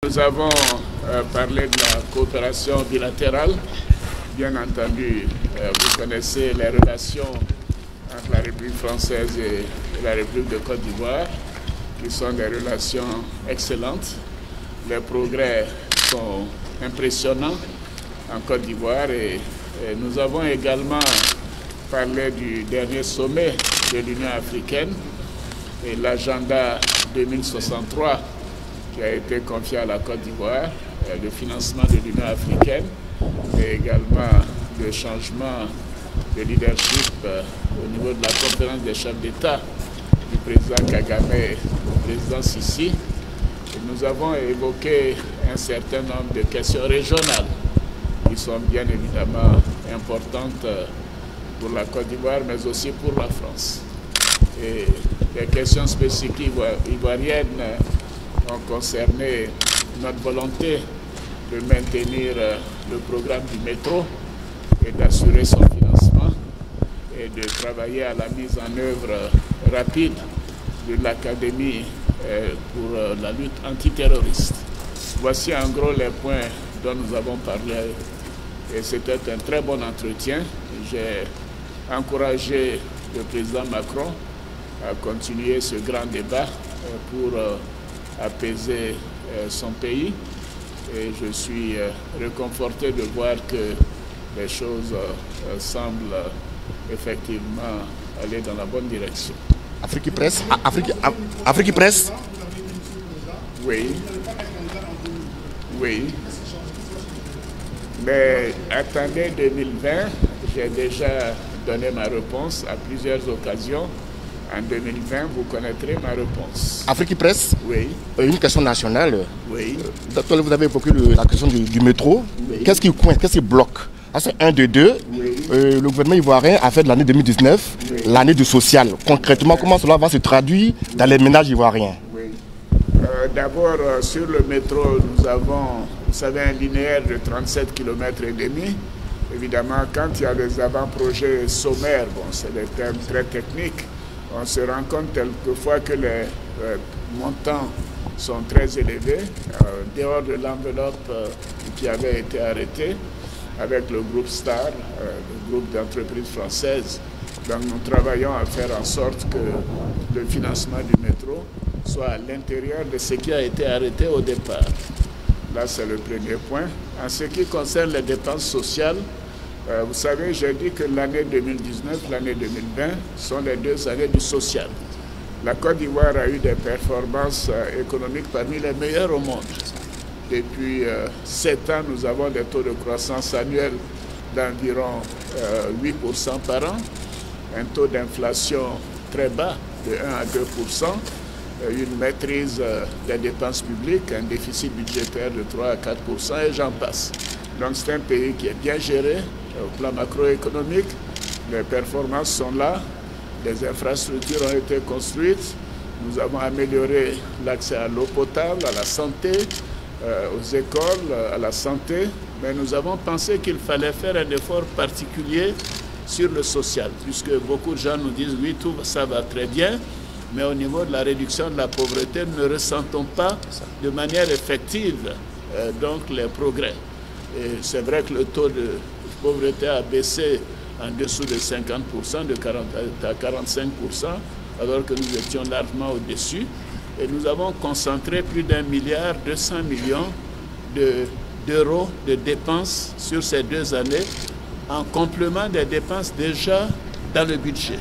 Nous avons parlé de la coopération bilatérale. Bien entendu, vous connaissez les relations entre la République française et la République de Côte d'Ivoire, qui sont des relations excellentes. Les progrès sont impressionnants en Côte d'Ivoire et nous avons également parlé du dernier sommet de l'Union africaine et l'agenda 2063 qui a été confié à la Côte d'Ivoire, le financement de l'Union africaine et également le changement de leadership au niveau de la conférence des chefs d'État du président Kagame et du président Sisi. Et nous avons évoqué un certain nombre de questions régionales qui sont bien évidemment importantes pour la Côte d'Ivoire, mais aussi pour la France. Et les questions spécifiques ivoiriennes ont concerné notre volonté de maintenir le programme du métro et d'assurer son financement et de travailler à la mise en œuvre rapide de l'Académie pour la lutte antiterroriste. Voici en gros les points dont nous avons parlé et c'était un très bon entretien. J'ai encouragé le président Macron à continuer ce grand débat pour apaiser son pays et je suis réconforté de voir que les choses semblent effectivement aller dans la bonne direction. Afrique Presse, Afrique Presse. Oui. Oui. Mais attendez 2020, j'ai déjà donné ma réponse à plusieurs occasions. En 2020, vous connaîtrez ma réponse. Afrique Presse. Oui. Une question nationale. Oui. Vous avez évoqué la question du métro. Oui. Qu'est-ce qui coince, qu'est-ce qui bloque? C'est un de deux. Oui. Le gouvernement ivoirien a fait de l'année 2019 oui. l'année du social. Concrètement, oui. Comment cela va se traduire dans les ménages ivoiriens? Oui. D'abord, sur le métro, nous avons, vous savez, un linéaire de 37 km et demi. Évidemment, quand il y a des avant-projets sommaires, bon, c'est des termes très techniques, on se rend compte quelquefois que les montants sont très élevés, dehors de l'enveloppe qui avait été arrêtée avec le groupe STAR, le groupe d'entreprises françaises. Donc nous travaillons à faire en sorte que le financement du métro soit à l'intérieur de ce qui a été arrêté au départ. Là, c'est le premier point. En ce qui concerne les dépenses sociales, vous savez, j'ai dit que l'année 2019, l'année 2020 sont les deux années du social. La Côte d'Ivoire a eu des performances économiques parmi les meilleures au monde. Depuis 7 ans, nous avons des taux de croissance annuels d'environ 8% par an, un taux d'inflation très bas de 1 à 2%, une maîtrise des dépenses publiques, un déficit budgétaire de 3 à 4% et j'en passe. Donc c'est un pays qui est bien géré au plan macroéconomique, les performances sont là, les infrastructures ont été construites, nous avons amélioré l'accès à l'eau potable, à la santé, aux écoles, à la santé, mais nous avons pensé qu'il fallait faire un effort particulier sur le social, puisque beaucoup de gens nous disent oui, tout ça va très bien, mais au niveau de la réduction de la pauvreté, nous ne ressentons pas de manière effective donc les progrès. Et c'est vrai que le taux de pauvreté a baissé en dessous de 50%, de 40 à 45%, alors que nous étions largement au-dessus. Et nous avons concentré plus d'1,2 milliard d'euros de dépenses sur ces 2 années, en complément des dépenses déjà dans le budget,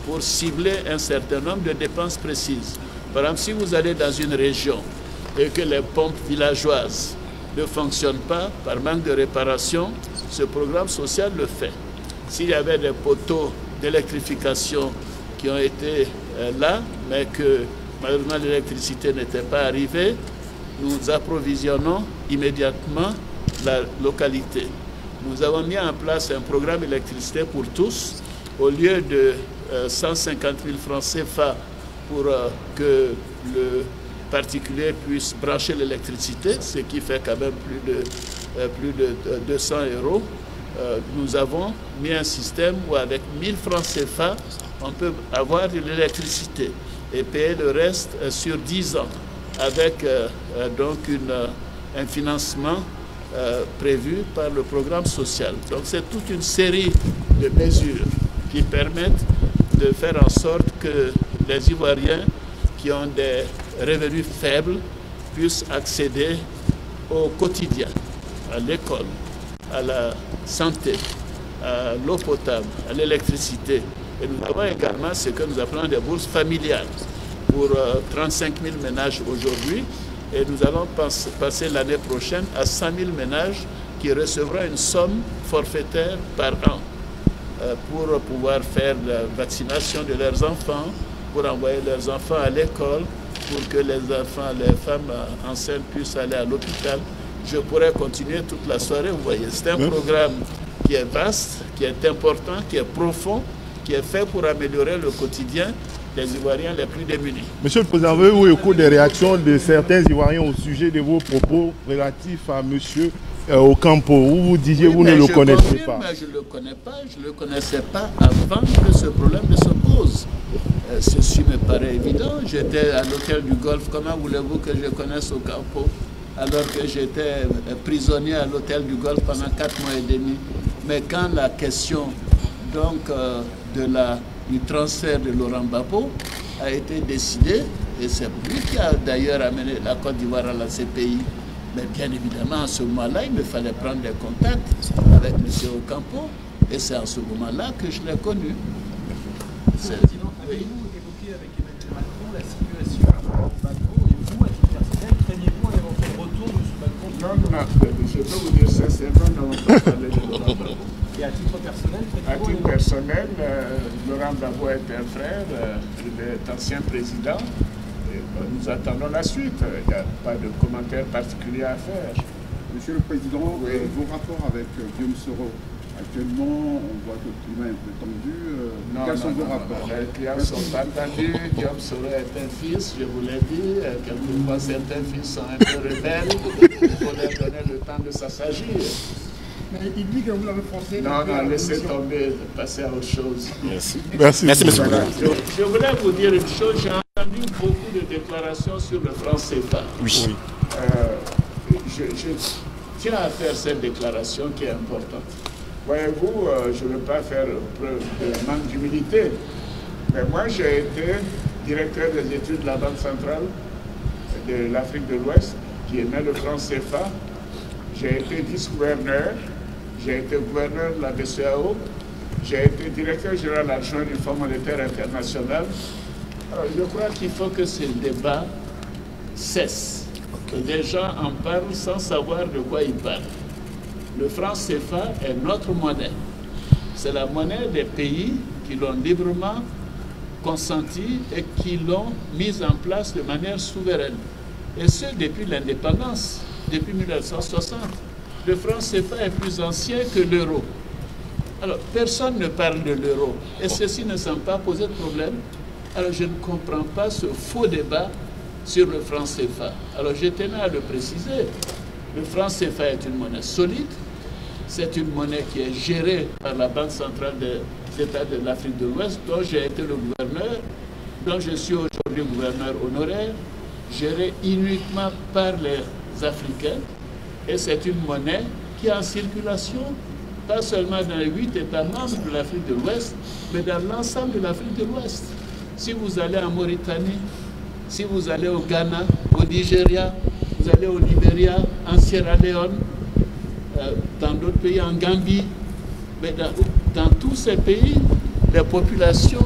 pour cibler un certain nombre de dépenses précises. Par exemple, si vous allez dans une région et que les pompes villageoises ne fonctionnent pas par manque de réparation, ce programme social le fait. S'il y avait des poteaux d'électrification qui ont été là, mais que malheureusement l'électricité n'était pas arrivée, nous approvisionnons immédiatement la localité. Nous avons mis en place un programme électricité pour tous, au lieu de 150 000 francs CFA pour que le particulier puisse brancher l'électricité, ce qui fait quand même plus de 200 €. Nous avons mis un système où avec 1000 francs CFA, on peut avoir de l'électricité et payer le reste sur 10 ans. avec donc un financement prévu par le programme social. Donc c'est toute une série de mesures qui permettent de faire en sorte que les Ivoiriens qui ont des revenus faibles puissent accéder au quotidien, à l'école, à la santé, à l'eau potable, à l'électricité. Et nous avons également ce que nous appelons des bourses familiales pour 35 000 ménages aujourd'hui. Et nous allons passer l'année prochaine à 100 000 ménages qui recevront une somme forfaitaire par an pour pouvoir faire la vaccination de leurs enfants, pour envoyer leurs enfants à l'école, pour que les enfants, les femmes enceintes puissent aller à l'hôpital. Je pourrais continuer toute la soirée, vous voyez. C'est un programme qui est vaste, qui est important, qui est profond, qui est fait pour améliorer le quotidien des Ivoiriens les plus démunis. Monsieur le Président, avez-vous écouté des réactions de certains Ivoiriens au sujet de vos propos relatifs à monsieur Ocampo, où vous disiez vous ne le connaissez pas? Je ne le connais pas, je ne le connaissais pas avant que ce problème ne se pose. Ceci me paraît évident. J'étais à l'hôtel du Golfe. Comment voulez-vous que je connaisse Ocampo alors que j'étais prisonnier à l'hôtel du Golfe pendant 4 mois et demi? Mais quand la question donc, du transfert de Laurent Gbagbo a été décidée, et c'est lui qui a d'ailleurs amené la Côte d'Ivoire à la CPI, mais bien évidemment, à ce moment-là, il me fallait prendre des contacts avec M. Ocampo, et c'est à ce moment-là que je l'ai connu. Avez-vous évoqué avec Emmanuel Macron la situation de Gbagbo, et vous, à titre personnel, craignez-vous un éventuel retour de M. Gbagbo? Non, je peux vous dire sincèrement, nous n'avons pas parlé de Laurent Gbagbo. Et à titre personnel, à titre personnel, Laurent Gbagbo est un frère, il est ancien président. Et nous attendons la suite. Il n'y a pas de commentaire particulier à faire. Monsieur le Président, vos rapports avec Guillaume Soro, actuellement, on voit que le climat est un peu tendu. Quels sont vos rapports? Les clients sont pas tendus. Guillaume Soro est un fils, je vous l'ai dit. Quelquefois, certains fils sont un peu rebelles. Il faut leur donner le temps de s'assagir. Mais il dit que vous l'avez forcé. Non, laissez tomber, passez à autre chose. Merci. Merci, monsieur. Voilà. Je voulais vous dire une chose. J'ai entendu beaucoup de déclarations sur le franc CFA. Oui. Je tiens à faire cette déclaration qui est importante. Voyez-vous, je ne veux pas faire preuve de manque d'humilité, mais moi j'ai été directeur des études de la Banque centrale de l'Afrique de l'Ouest, qui émet le franc CFA. J'ai été vice-gouverneur, j'ai été gouverneur de la BCEAO, j'ai été directeur général adjoint du Fonds monétaire international. Alors, je crois qu'il faut que ce débat cesse. Les gens en parlent sans savoir de quoi ils parlent. Le franc CFA est notre monnaie. C'est la monnaie des pays qui l'ont librement consenti et qui l'ont mise en place de manière souveraine. Et ce, depuis l'indépendance, depuis 1960. Le franc CFA est plus ancien que l'euro. Alors, personne ne parle de l'euro. Et ceci ne semble pas poser de problème. Alors, je ne comprends pas ce faux débat sur le franc CFA. Alors, je tenais à le préciser. Le franc CFA est une monnaie solide. C'est une monnaie qui est gérée par la Banque centrale des États de l'Afrique de l'Ouest, dont j'ai été le gouverneur, dont je suis aujourd'hui gouverneur honoraire, gérée uniquement par les Africains. Et c'est une monnaie qui est en circulation, pas seulement dans les 8 États membres de l'Afrique de l'Ouest, mais dans l'ensemble de l'Afrique de l'Ouest. Si vous allez en Mauritanie, si vous allez au Ghana, au Nigeria, vous allez au Libéria, en Sierra Leone, dans d'autres pays, en Gambie, mais dans tous ces pays, les populations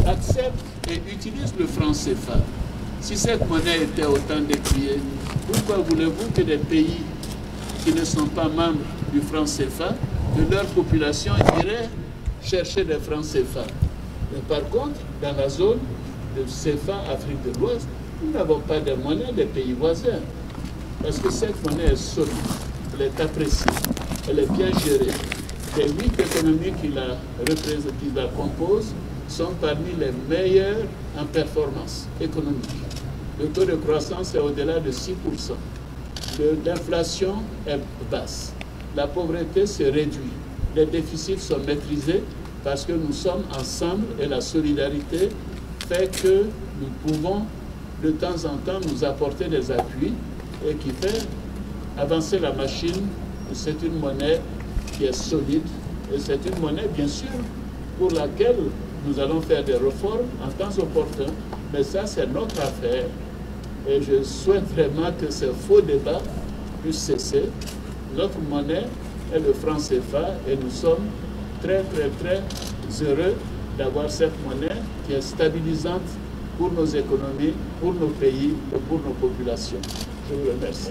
acceptent et utilisent le franc CFA. Si cette monnaie était autant décriée, pourquoi voulez-vous que des pays qui ne sont pas membres du franc CFA, de leur population iraient chercher des francs CFA? Mais par contre, dans la zone de CFA Afrique de l'Ouest, nous n'avons pas de monnaie des pays voisins. Parce que cette monnaie est solide, elle est appréciée, elle est bien gérée. Les 8 économies qui la composent sont parmi les meilleures en performance économique. Le taux de croissance est au-delà de 6%. L'inflation est basse. La pauvreté se réduit. Les déficits sont maîtrisés parce que nous sommes ensemble et la solidarité fait que nous pouvons de temps en temps nous apporter des appuis et qui fait avancer la machine. C'est une monnaie qui est solide et c'est une monnaie, bien sûr, pour laquelle nous allons faire des réformes en temps opportun. Mais ça, c'est notre affaire. Et je souhaite vraiment que ce faux débat puisse cesser. Notre monnaie est le franc CFA et nous sommes très, très, très heureux d'avoir cette monnaie qui est stabilisante pour nos économies, pour nos pays et pour nos populations. Je vous remercie.